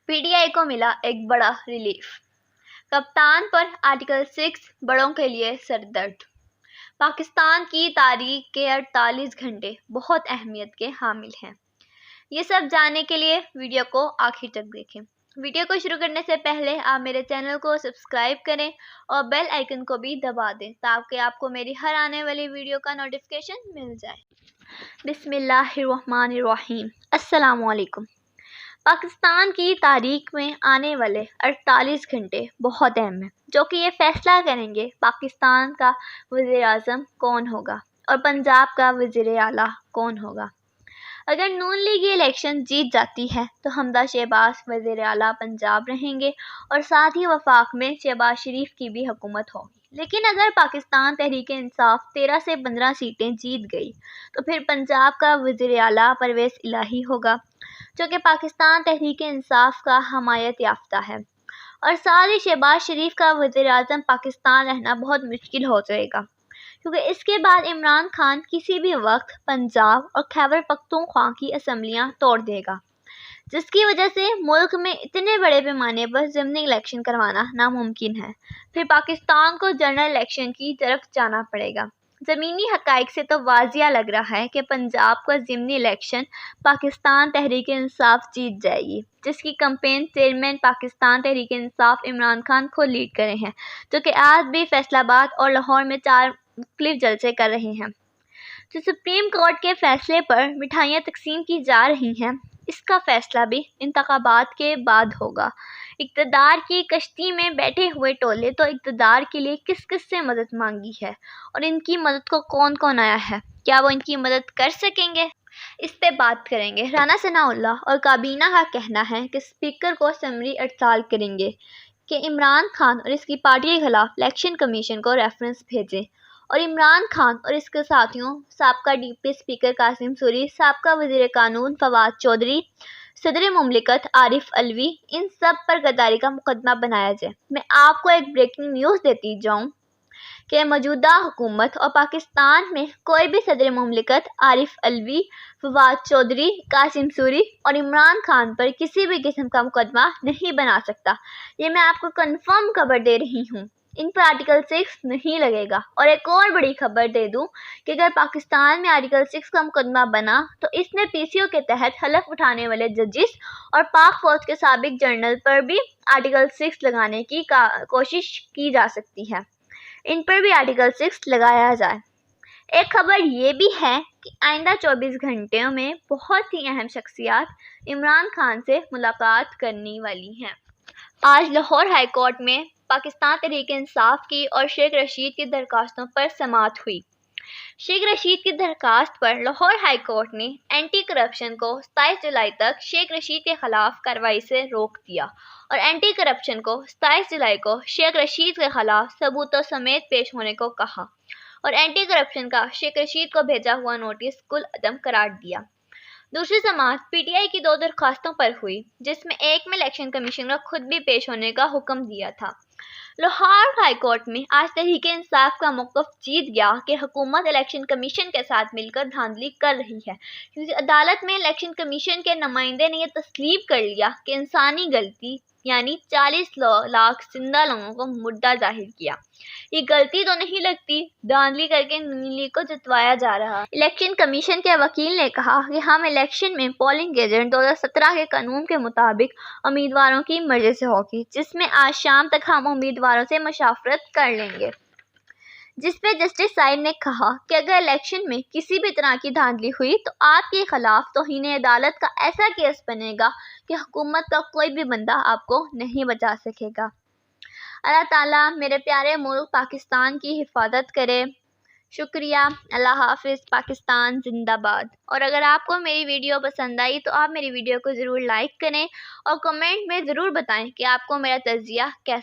P T I को मिला एक बड़ा रिलीफ। कप्तान पर आर्टिकल 6 बड़ों के लिए सरदर्द। पाकिस्तान की तारीख के 48 घंटे बहुत अहमियत के हामिल हैं। ये सब जानने के लिए वीडियो को आखिर तक देखें। वीडियो को शुरू करने से पहले आप मेरे चैनल को सब्सक्राइब करें और बेल आइकन को भी दबा दें ताकि आपको मेरी हर आने वाली वीडियो का नोटिफिकेशन मिल जाए। बिस्मिल्लाहिर्रहमानिर्रहीम। अस्सलामु अलैकुम। पाकिस्तान की तारीख में आने वाले 48 घंटे बहुत अहम हैं, जो कि ये फैसला करेंगे पाकिस्तान का वज़ीर आज़म कौन होगा और पंजाब का वज़ीर आला कौन होगा। अगर नून लीग ये इलेक्शन जीत जाती है तो हमदा शहबाज वज़ीर आला पंजाब रहेंगे और साथ ही वफाक में शहबाज शरीफ की भी हुकूमत होगी। लेकिन अगर पाकिस्तान तहरीक इंसाफ 13 से 15 सीटें जीत गई तो फिर पंजाब का वज़ीर आला परवेज़ इलाही होगा, जो कि पाकिस्तान तहरीक इंसाफ का हमायत याफ्ता है, और साथ ही शहबाज शरीफ का वज़ीर आज़म पाकिस्तान रहना बहुत मुश्किल हो जाएगा, क्योंकि इसके बाद इमरान खान किसी भी वक्त पंजाब और खैबर पख्तूनख्वा की असम्बलियाँ तोड़ देगा, जिसकी वजह से मुल्क में इतने बड़े पैमाने पर ज़मीनी इलेक्शन करवाना नामुमकिन है। फिर पाकिस्तान को जनरल इलेक्शन की तरफ जाना पड़ेगा। ज़मीनी हक़ाइक़ से तो वाज़िया लग रहा है कि पंजाब का ज़िमनी इलेक्शन पाकिस्तान तहरीक इंसाफ जीत जाएगी, जिसकी कैंपेन चेयरमैन पाकिस्तान तहरीक इंसाफ इमरान खान खुद लीड कर रहे हैं, जो कि आज भी फैसलाबाद और लाहौर में 4 मुख्तलिफ जलसे कर रहे हैं। जो सुप्रीम कोर्ट के फैसले पर मिठाइयाँ तकसीम की जा रही हैं, इसका फैसला भी इंतखाबात के बाद होगा। इक़्तिदार की कश्ती में बैठे हुए टोले तो इक़्तिदार के लिए किस किस से मदद मांगी है और इनकी मदद को कौन कौन आया है, क्या वो इनकी मदद कर सकेंगे, इस पे बात करेंगे। राना सनाउल्लाह और काबीना का कहना है कि स्पीकर को असम्बली हड़ताल करेंगे कि इमरान खान और इसकी पार्टी के खिलाफ इलेक्शन कमीशन को रेफरेंस भेजें, और इमरान खान और इसके साथियों साबका DP स्पीकर कासिम सूरी, साबका वज़ीर कानून फवाद चौधरी, सदर मुमलिकत आरिफ अलवी, इन सब पर गद्दारी का मुकदमा बनाया जाए। मैं आपको एक ब्रेकिंग न्यूज़ देती जाऊँ कि मौजूदा हुकूमत और पाकिस्तान में कोई भी सदर मुमलिकत आरिफ अलवी, फवाद चौधरी, कासिम सूरी और इमरान खान पर किसी भी किस्म का मुकदमा नहीं बना सकता। ये मैं आपको कन्फर्म खबर दे रही हूँ। इन पर आर्टिकल 6 नहीं लगेगा। और एक और बड़ी खबर दे दूं कि अगर पाकिस्तान में आर्टिकल 6 का मुकदमा बना तो इसमें PCO के तहत हलफ उठाने वाले जजिस और पाक फौज के साबिक जनरल पर भी आर्टिकल 6 लगाने की कोशिश की जा सकती है। इन पर भी आर्टिकल 6 लगाया जाए। एक खबर ये भी है कि आइंदा 24 घंटे में बहुत ही अहम शख्सियात इमरान खान से मुलाकात करने वाली हैं। आज लाहौर हाई कोर्ट में पाकिस्तान तहरीक इंसाफ की और शेख रशीद की दरखास्तों पर समाअत हुई। शेख रशीद की दरखास्त पर लाहौर हाई कोर्ट ने एंटी करप्शन को 27 जुलाई तक शेख रशीद के खिलाफ कार्रवाई से रोक दिया और एंटी करप्शन को 27 जुलाई को शेख रशीद के खिलाफ सबूतों समेत पेश होने को कहा और एंटी करप्शन का शेख रशीद को भेजा हुआ नोटिस कुल अदम करार दिया। दूसरी समाअत PTI की 2 दरखास्तों पर हुई, जिसमें एक में इलेक्शन कमीशन को खुद भी पेश होने का हुक्म दिया था। लाहौर हाई कोर्ट में आज तहरीक इंसाफ का मौक़िफ़ जीत गया कि हुकूमत इलेक्शन कमीशन के साथ मिलकर धांधली कर रही है, क्योंकि अदालत में इलेक्शन कमीशन के नुमाइंदे ने यह तस्लीम कर लिया कि इंसानी गलती यानी 40 लाख जिंदा लोगों को मुर्दा जाहिर किया। ये गलती तो नहीं लगती, धांधली करके नून लीग को जितवाया जा रहा है। इलेक्शन कमीशन के वकील ने कहा कि हम इलेक्शन में पोलिंग एजेंट 2017 के कानून के मुताबिक उम्मीदवारों की मर्जी से होगी, जिसमें आज शाम तक हम उम्मीदवारों से मशावरत कर लेंगे। जिस पे जस्टिस साहिब ने कहा कि अगर इलेक्शन में किसी भी तरह की धांधली हुई तो आपके खिलाफ तौहीन अदालत का ऐसा केस बनेगा कि हुकूमत का कोई भी बंदा आपको नहीं बचा सकेगा। अल्लाह ताला मेरे प्यारे मुल्क पाकिस्तान की हिफाजत करे। शुक्रिया। अल्लाह हाफिज़। पाकिस्तान जिंदाबाद। और अगर आपको मेरी वीडियो पसंद आई तो आप मेरी वीडियो को ज़रूर लाइक करें और कमेंट में ज़रूर बताएं कि आपको मेरा तज़किया कैसा